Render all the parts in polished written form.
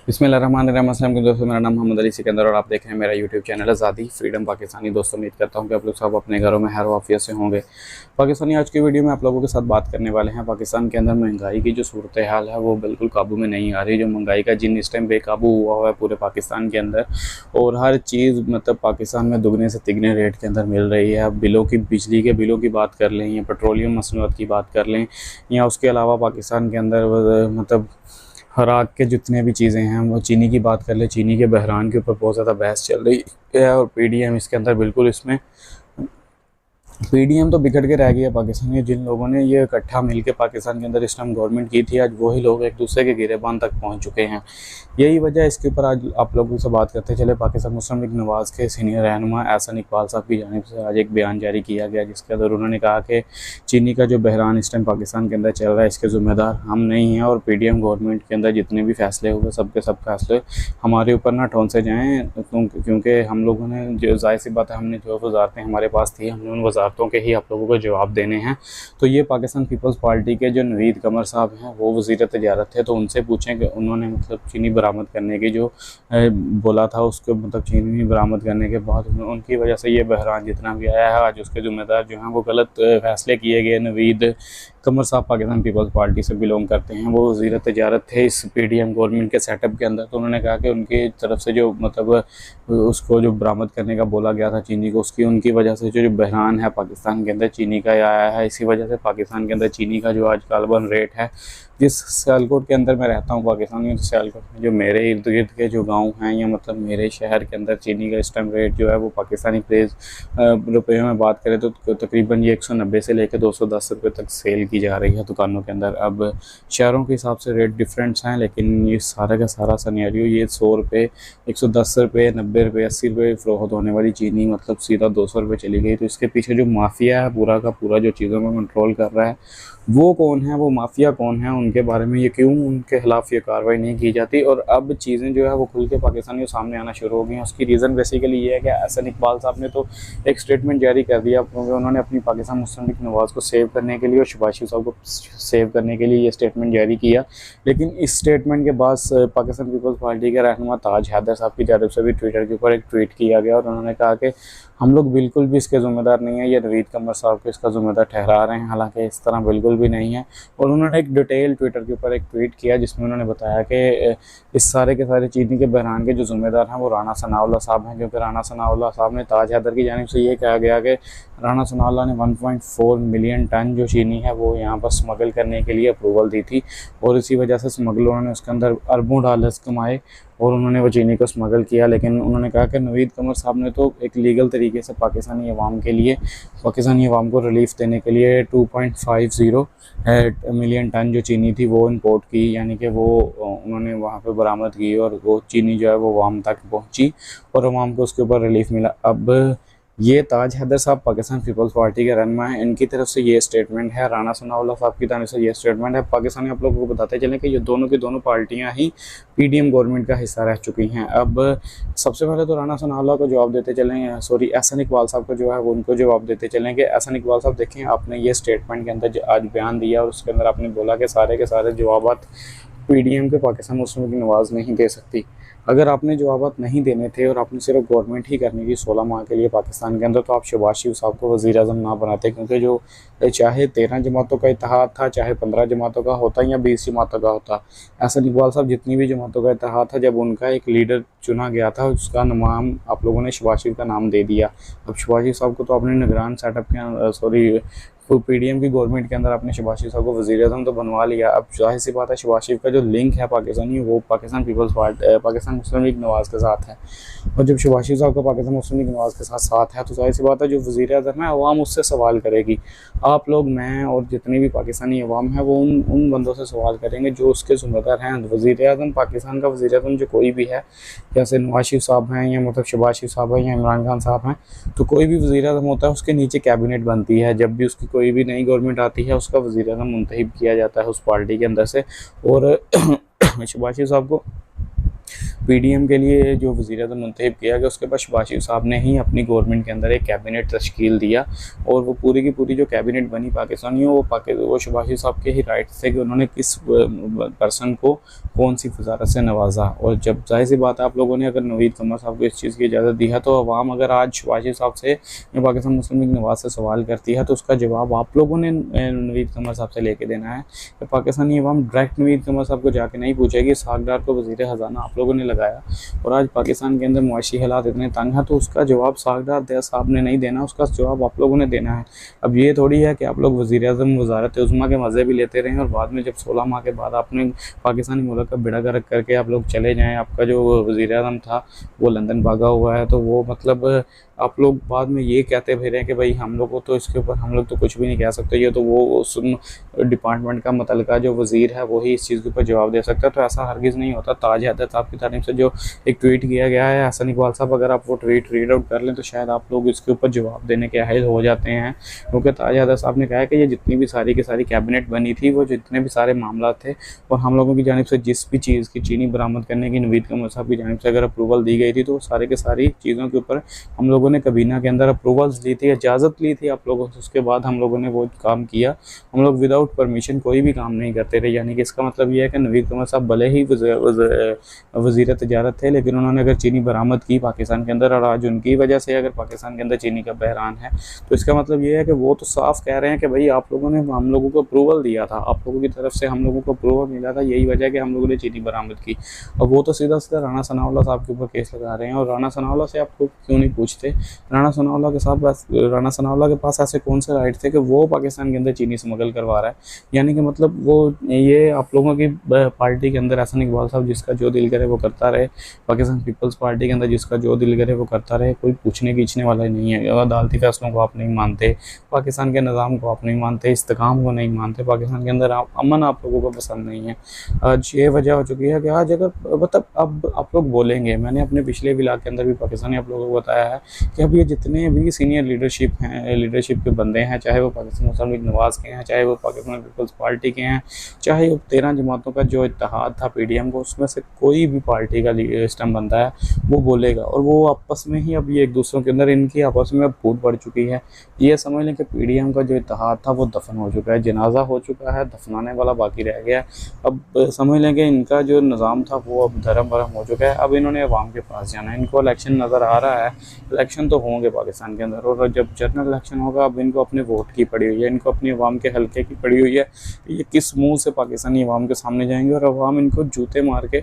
बिस्मिल्लाहिर्रहमानिर्रहीम। अस्सलाम वालेकुम दोस्तों, मेरा नाम मोहम्मद अली सिकंदर और आप देख रहे हैं मेरा यूट्यूब चैनल आज़ादी फ्रीडम पाकिस्तानी। दोस्तों उम्मीद करता हूं कि आप लोग सब अपने घरों में खैर वाफियत से होंगे। पाकिस्तानी आज की वीडियो में आप लोगों के साथ बात करने वाले हैं पाकिस्तान के अंदर महंगाई की जो सूरत हाल है वो बिल्कुल काबू में नहीं आ रही। जो महंगाई का जिन इस टाइम बेकाबू हुआ है पूरे पाकिस्तान के अंदर, और हर चीज़ मतलब पाकिस्तान में दुगने से तिगने रेट के अंदर मिल रही है। अब बिलों की, बिजली के बिलों की बात कर लें या पेट्रोलियम मसनूआत की बात कर लें या उसके अलावा पाकिस्तान के अंदर मतलब खुराक के जितने भी चीज़ें हैं, वो चीनी की बात कर ले, चीनी के बहरान के ऊपर बहुत ज़्यादा बहस चल रही है। और पीडीएम इसके अंदर बिल्कुल इसमें पीडीएम तो बिगड़ के रह गई है पाकिस्तान में। जिन लोगों ने ये इकट्ठा मिलकर पाकिस्तान के अंदर इस टाइम गवर्नमेंट की थी, आज वही लोग एक दूसरे के गिरेबान तक पहुंच चुके हैं। यही वजह है। इसके ऊपर आज आप लोगों से बात करते चले। पाकिस्तान मुस्लिम लीग नवाज़ के सीनियर रहनुमा एहसन इकबाल साहब की जानिब से आज एक बयान जारी किया गया, जिसके अंदर उन्होंने कहा कि चीनी का जो बहरान इस टाइम पाकिस्तान के अंदर चल रहा है इसके ज़िम्मेदार हम नहीं हैं, और पीडीएम गवर्नमेंट के अंदर जितने भी फैसले हुए सब के सब फैसले हमारे ऊपर ना ठौंसे जाएँ, क्योंकि हम लोगों ने जो ज़ाहिर सी बात है, हमने जो वजारतें हमारे पास थी हमने उन वजारतों के ही आप लोगों को जवाब देने हैं। तो ये पाकिस्तान पीपल्स पार्टी के जो नवीद कमर साहब हैं वो वज़ीर तजारत थे, तो उनसे पूछें कि उन्होंने मतलब चीनी बरामद करने की जो बोला था उसको, मतलब चीनी बरामद करने के बाद उनकी वजह से ये बहरान जितना भी आया है आज उसके ज़िम्मेदार जो हैं वो गलत फैसले किए गए। नवीद कमर साहब पाकिस्तान पीपल्स पार्टी से बिलोंग करते हैं, वो वज़ीर तजारत थे इस पीडीएम गवर्नमेंट के सेटअप के अंदर। तो उन्होंने कहा कि उनकी तरफ से जो मतलब उसको जो बरामद करने का बोला गया था चीनी को, उसकी उनकी वजह से जो बहरान है पाकिस्तान के अंदर चीनी का आया है। इसी वजह से पाकिस्तान के अंदर चीनी का जो आज कालबन रेट है, जिस सियालकोट के अंदर मैं रहता हूँ पाकिस्तान में, सियालकोट में जो मेरे इर्द गिर्द के जो गांव हैं या मतलब मेरे शहर के अंदर चीनी का इस टाइम रेट जो है वो पाकिस्तानी प्रेस रुपये में बात करें तो तकरीबन ये 190 से लेकर 210 रुपये तक सेल की जा रही है दुकानों के अंदर। अब शहरों के हिसाब से रेट डिफरेंट्स हैं, लेकिन ये सारा का सारा सनेरियो ये 100 रुपये, 110 रुपये, 90 रुपये, 80 रुपये फ़रोख्त होने वाली चीनी मतलब सीधा 200 रुपये चली गई। तो इसके पीछे जो माफिया है पूरा का पूरा जो चीज़ों में कंट्रोल कर रहा है वो कौन है, वो माफिया कौन है, उनके बारे में ये क्यों उनके खिलाफ ये कार्रवाई नहीं की जाती। और अब चीज़ें जो है वो खुल के पाकिस्तानियों सामने आना शुरू हो गई हैं। उसकी रीज़न बेसिकली ये है कि एहसन इकबाल साहब ने तो एक स्टेटमेंट जारी कर दिया, क्योंकि उन्होंने अपनी पाकिस्तान मुस्लिम लीग नवाज़ को सेव करने के लिए और शहबाज शरीफ साहब को सेव करने के लिए ये स्टेटमेंट जारी किया। लेकिन इस स्टेटमेंट के बाद पाकिस्तान पीपल्स पार्टी के रहनुमा ताज हैदर साहब की जानिब से भी ट्विटर के ऊपर एक ट्वीट किया गया, और उन्होंने कहा कि हम लोग बिल्कुल भी इसके ज़िम्मेदार नहीं है, ये नवीद कमर साहब को इसका ज़िम्मेदार ठहरा रहे हैं, हालांकि इस तरह बिल्कुल भी नहीं है। और उन्होंने एक डिटेल ट्विटर के ऊपर एक ट्वीट किया जिसमें उन्होंने बताया कि इस सारे के सारे चीनी के बहरान के जो ज़िम्मेदार हैं वो राना सनाउल्लाह साहब हैं, क्योंकि राना सनाउल्लाह साहब ने ताज हैदर की जानिब से ये कहा गया कि राना सनाउल्लाह ने 1.4 मिलियन टन जो चीनी है वो यहाँ पर स्मगल करने के लिए अप्रूवल दी थी, और इसी वजह से स्मगलरों ने उसके अंदर अरबों डॉलर्स कमाए और उन्होंने वो चीनी को स्मगल किया। लेकिन उन्होंने कहा कि नवीद कमर साहब ने तो एक लीगल तरीके से पाकिस्तानी अवाम के लिए, पाकिस्तानी अवाम को रिलीफ देने के लिए 2.50 मिलियन टन जो चीनी थी वो इंपोर्ट की, यानी कि वो उन्होंने वहाँ पे बरामद की और वो चीनी जो है वो अवाम तक पहुँची और अवाम को उसके ऊपर रिलीफ मिला। अब ये ताज हैदर साहब पाकिस्तान पीपल्स पार्टी के रहनुमा हैं, इनकी तरफ से ये स्टेटमेंट है। राना सनाउल्लाह साहब की तरफ से ये स्टेटमेंट है। पाकिस्तानी आप लोगों को बताते चलें कि ये दोनों की दोनों पार्टियां ही पीडीएम गवर्नमेंट का हिस्सा रह चुकी हैं। अब सबसे पहले तो राना सनाउल्लाह को जवाब देते चलें, सॉरी एहसन इकबाल साहब को जो है वो उनको जवाब देते चलें कि एहसन इकबाल साहब देखें, आपने ये स्टेटमेंट के अंदर आज बयान दिया और उसके अंदर आपने बोला कि सारे के सारे जवाब पीडीएम के पाकिस्तान मुस्लिम लीग नवाज़ नहीं दे सकती। अगर आपने जवाब नहीं देने थे और आपने सिर्फ गवर्नमेंट ही करनी थी 16 माह के लिए पाकिस्तान के अंदर, तो आप शहबाज शरीफ साहब को वज़ीर आज़म ना बनाते, क्योंकि जो चाहे 13 जमातों का इत्तेहाद था, चाहे 15 जमातों का होता या 20 जमातों का होता, एहसन इकबाल साहब जितनी भी जमातों का इत्तेहाद था, जब उनका एक लीडर चुना गया था उसका नाम आप लोगों ने शहबाज शरीफ का नाम दे दिया। अब शहबाज शरीफ साहब को तो अपने निगरान सेटअप के सॉरी तो पीडीएम की गवर्नमेंट के अंदर आपने शहबाज शरीफ साहब को वज़ीर आज़म तो बनवा लिया। अब जाहिर सी बात है शहबाज शरीफ का जो लिंक है पाकिस्तानी वो पाकिस्तान पीपल्स पार्टी, पाकिस्तान मुस्लिम लीग नवाज़ के साथ है, और जब शहबाज शरीफ साहब का पाकिस्तान मुस्लिम लीग नवाज़ के साथ है तो जाहिर सी बात है जो वज़ीर आज़म है अवाम उससे सवाल करेगी। आप लोग, मैं और जितनी भी पाकिस्तानी अवाम है वो उन बंदों से सवाल करेंगे जो उसके ज़िम्मेदार हैं। वज़ीर आज़म, पाकिस्तान का वज़ीर आज़म जो कोई भी है, जैसे नवाज शरीफ साहब हैं या मतलब शहबाज शरीफ साहब हैं या इमरान खान साहब हैं, तो कोई भी वज़ीर आज़म होता है उसके नीचे कैबिनेट बनती है। जब भी उसकी कोई भी नई गवर्नमेंट आती है उसका वज़ीर आज़म मुंतखब किया जाता है उस पार्टी के अंदर से, और शहबाज शरीफ साहब को पीडीएम के लिए जो वज़ीर-ए-आज़म मुंतखब किया गया, उसके बाद शहबाज शरीफ साहब ने ही अपनी गवर्नमेंट के अंदर एक कैबिनेट तश्कील दिया और वो पूरी की पूरी जो कैबिनेट बनी पाकिस्तानियों, वो शहबाज शरीफ साहब के ही राइट्स थे कि उन्होंने किस पर्सन को कौन सी वजारत से नवाजा। और जब जाहिर सी बात है, आप लोगों ने अगर नवीद कमर साहब को इस चीज़ की इजाज़त दी है, तो अवाम अगर आज शहबाज शरीफ साहब से या पाकिस्तान मुस्लिम लीग नवाज से सवाल करती है, तो उसका जवाब आप लोगों ने नवीद कमर साहब से लेके देना है। कि पाकिस्तानी अवाम डायरेक्ट नवीद कमर साहब को जाके नहीं पूछेगी, सागदार को वज़ीर ख़जाना आप लोगों ने लगाया और आज पाकिस्तान के अंदर मुआशी हालात इतने तंग हैं, तो उसका जवाब सागदार साहब ने नहीं देना, उसका जवाब आप लोगों ने देना है। अब ये थोड़ी है कि आप लोग वज़ीर-ए-आज़म वज़ारत उज़्मा के मज़े भी लेते रहें और बाद में जब 16 माह के बाद आपने पाकिस्तानी मुल्क का बेड़ा गर्क करके आप लोग चले जाएँ, आपका जो वज़ीर-ए-आज़म था वो लंदन भागा हुआ है, तो वो मतलब आप लोग बाद में ये कहते फिरें कि भाई हम लोग को तो इसके ऊपर हम लोग तो कुछ भी नहीं कह सकते, ये तो वो उस डिपार्टमेंट का मुतल्लिका जो वज़ीर है वही इस चीज़ के ऊपर जवाब दे सकता है। तो ऐसा हरगिज़ नहीं होता। ताज हैदर साहब की तारीफ से जो एक ट्वीट किया गया है हसन इकबाल साहब, अगर आप वो ट्वीट रीड आउट कर लें तो शायद आप लोग इसके ऊपर जवाब देने के अहल हो जाते हैं। क्योंकि ताज हैदर साहब ने कहा है कि ये जितनी भी सारी की सारी कैबिनेट बनी थी, वो जितने भी सारे मामला थे और हम लोगों की जानिब से जिस भी चीज़ की चीनी बरामद करने की नवीद कमर साहब की जानिब से अगर अप्रूवल दी गई थी, तो वो सारे के सारी चीज़ों के ऊपर हम लोगों ने कबीना के अंदर अप्रूवल्स ली थी, इजाज़त ली थी आप लोगों से, उसके बाद हम लोगों ने वो काम किया। हम लोग विदाउट परमिशन कोई भी काम नहीं करते थे। यानी कि इसका मतलब ये है कि नवीद कमर साहब भले ही वज़ीर तिजारत थे, लेकिन उन्होंने अगर चीनी बरामद की पाकिस्तान के अंदर और आज उनकी वजह से अगर पाकिस्तान के अंदर चीनी का बहरान है, तो इसका मतलब ये है कि वो तो साफ कह रहे हैं कि भाई आप लोगों ने हम लोगों को अप्रूवल दिया था, आप लोगों की तरफ से हम लोगों को अप्रूवल मिला था, यही वजह है कि हम लोगों ने चीनी बरामद की। और वो तो सीधा सीधा राना सनाउल्लाह साहब के ऊपर केस लगा रहे हैं। और राना सनाउल्लाह से आप लोग क्यों नहीं पूछते, राना सनाउल्लाह के पास ऐसे कौन से राइट थे कि वो पाकिस्तान के अंदर चीनी स्मगल करवा रहा है। यानी कि मतलब वो ये आप लोगों की पार्टी के अंदर हसन इकबाल साहब जिसका जो दिल करे वो करता रहे, पाकिस्तान पीपल्स पार्टी के अंदर जिसका जो दिल करे वो करता रहे, कोई पूछने खींचने वाला ही नहीं है। अदालती फैसलों को आप नहीं मानते, पाकिस्तान के निज़ाम को आप नहीं मानते, इस्तेकाम को नहीं मानते, पाकिस्तान के अंदर अमन आप लोगों को पसंद नहीं है। आज ये वजह हो चुकी है कि आज अगर मतलब अब आप लोग बोलेंगे, मैंने अपने पिछले व्लॉग के अंदर भी पाकिस्तानी आप लोगों को बताया है कि अब ये जितने भी सीनियर लीडरशिप हैं, लीडरशिप के बंदे हैं, चाहे वो पाकिस्तान मुस्लिम लीग नवाज़ के हैं, चाहे वो पाकिस्तान पीपल्स पार्टी के हैं, चाहे वो 13 जमातों का जो इत्तेहाद था पीडीएम को, उसमें से कोई भी पार्टी का सिस्टम बनता है वो बोलेगा। और वो आपस में ही अब ये एक दूसरों के अंदर इनकी आपस में अब फूट पड़ चुकी है। ये समझ लें कि पीडीएम का जो इत्तेहाद था वो दफन हो चुका है, जनाजा हो चुका है, दफनाने वाला बाकी रह गया। अब समझ लें कि इनका जो निज़ाम था वो अब धर्म भरम हो चुका है। अब इन्होंने अवाम के पास जाना है, इनको इलेक्शन नज़र आ रहा है, इलेक्शन तो होंगे पाकिस्तान के अंदर, और जब जनरल इलेक्शन होगा अब इनको अपने वोट की पड़ी हुई है, इनको अपनी अवाम के हल्के की पड़ी हुई है। ये किस मुंह से पाकिस्तानी अवाम के सामने जाएंगे और अवाम इनको जूते मार के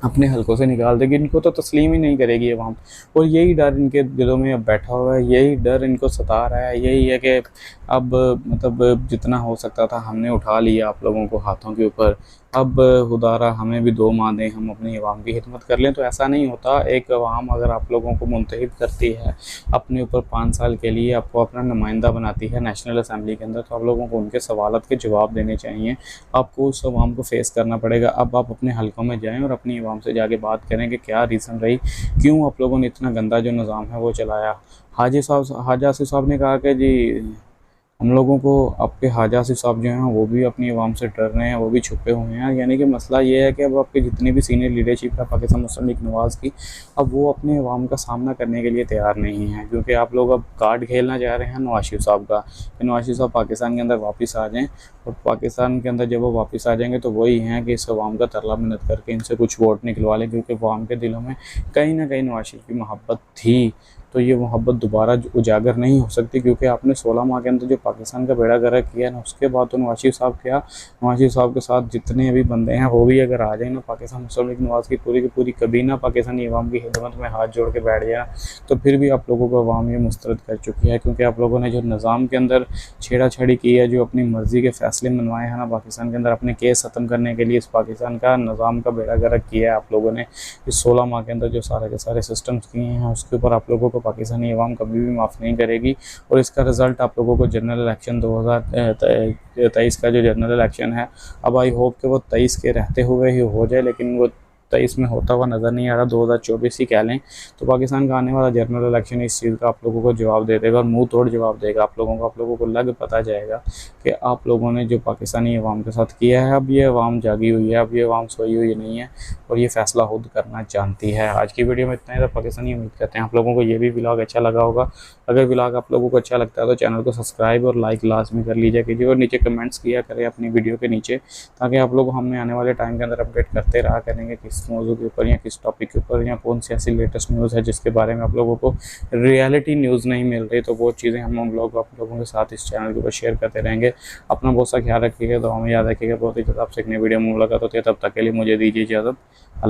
अपने हलकों से निकाल देगी, इनको तो तस्लीम ही नहीं करेगी अवाम। और यही डर इनके दिलों में अब बैठा हुआ है, यही डर इनको सता रहा है, यही है कि अब मतलब जितना हो सकता था हमने उठा लिया आप लोगों को हाथों के ऊपर, अब खुदारा हमें भी 2 माह दें, हम अपनी अवाम की खिदमत कर लें। तो ऐसा नहीं होता। एक अवाम अगर आप लोगों को मुंतखब करती है अपने ऊपर 5 साल के लिए, आपको अपना नुमाइंदा बनाती है नेशनल असम्बली के अंदर, तो आप लोगों को उनके सवालात के जवाब देने चाहिए। आपको उस अवाम को फेस करना पड़ेगा। अब आप अपने हलकों में जाएँ और अपनी अवाम से जाके बात करें कि क्या रीज़न रही, क्यों आप लोगों ने इतना गंदा जो निज़ाम है वो चलाया। ख्वाजा आसिफ साहब ने कहा कि जी हम लोगों को आपके ख्वाजा आसिफ साहब जो हैं वो भी अपनी अवाम से डर रहे हैं, वो भी छुपे हुए हैं। यानी कि मसला ये है कि अब आपके जितनी भी सीनियर लीडरशिप है पाकिस्तान मुस्लिम लीग नवाज़ की, अब वो अपने अवाम का सामना करने के लिए तैयार नहीं है। क्योंकि आप लोग अब कार्ड खेलना चाह रहे हैं नवाज शरीफ साहब का, कि नवाज शरीफ साहब पाकिस्तान के अंदर वापस आ जाएँ। और पाकिस्तान के अंदर जब वो वापस आ जाएंगे तो वही हैं कि इस अवाम का तरला मिन्नत करके इनसे कुछ वोट निकलवा लें, क्योंकि अवाम के दिलों में कहीं ना कहीं नवाज शरीफ की मोहब्बत थी। तो ये मोहब्बत दोबारा उजागर नहीं हो सकती, क्योंकि आपने 16 माह के अंदर जो पाकिस्तान का बेड़ा गर्क किया ना, उसके बाद तो नवाज शरीफ साहब क्या, नवाज शरीफ साहब के साथ जितने भी बंदे हैं वो भी अगर आ जाए ना, पाकिस्तान मुस्लिम लीग नवाज़ की पूरी कबीना पाकिस्तानी अवाम की खिदमत में हाथ जोड़ के बैठ गया, तो फिर भी आप लोगों को अवाम ये मुस्तरद कर चुकी है। क्योंकि आप लोगों ने जो निज़ाम के अंदर छेड़ाछाड़ी की है, जो अपनी मर्ज़ी के फ़ैसले मनवाए हैं ना पाकिस्तान के अंदर, अपने केस ख़त्म करने के लिए इस पाकिस्तान का निज़ाम का बेड़ा गर्क किया है आप लोगों ने। इस 16 माह के अंदर जो सारे के सारे सिस्टम्स किए हैं, उसके ऊपर आप लोगों को पाकिस्तानी अवाम कभी भी माफ़ नहीं करेगी। और इसका रिज़ल्ट आप लोगों को जनरल इलेक्शन 2023 का जो जनरल इलेक्शन है, अब आई होप कि वो 23 के रहते हुए ही हो जाए, लेकिन वो 2023 में होता हुआ नज़र नहीं आ रहा, 2024 ही कह लें। तो पाकिस्तान का आने वाला जनरल इलेक्शन इस चीज़ का आप लोगों को जवाब दे देगा और मुंह तोड़ जवाब देगा आप लोगों को लग पता जाएगा कि आप लोगों ने जो पाकिस्तानी अवाम के साथ किया है। अब ये अवाम जागी हुई है, अब ये अवाम सोई हुई नहीं है और ये फ़ैसला खुद करना जानती है। आज की वीडियो में इतना ही। तो पाकिस्तानी उम्मीद करते हैं आप लोगों को ये भी व्लॉग अच्छा लगा होगा। अगर व्लॉग आप लोगों को अच्छा लगता है तो चैनल को सब्सक्राइब और लाइक लाजमी कर लीजिए कीजिए और नीचे कमेंट्स किया करें अपनी वीडियो के नीचे, ताकि आप लोग हमें आने वाले टाइम के अंदर अपडेट करते रहा करेंगे किस मौजू के ऊपर या किस टॉपिक के ऊपर या कौन सी ऐसी लेटेस्ट न्यूज़ है जिसके बारे में आप लोगों को रियलिटी न्यूज़ नहीं मिल रही। तो वो चीज़ें हम लोग आप लोगों के साथ इस चैनल के ऊपर शेयर करते रहेंगे। अपना बहुत सा ख्याल रखिएगा, तो हमें याद रखिएगा। बहुत ही जल्द आपसे एक नई वीडियो में मुलाकात होती है, तब तक के लिए मुझे दीजिए इजाज़त।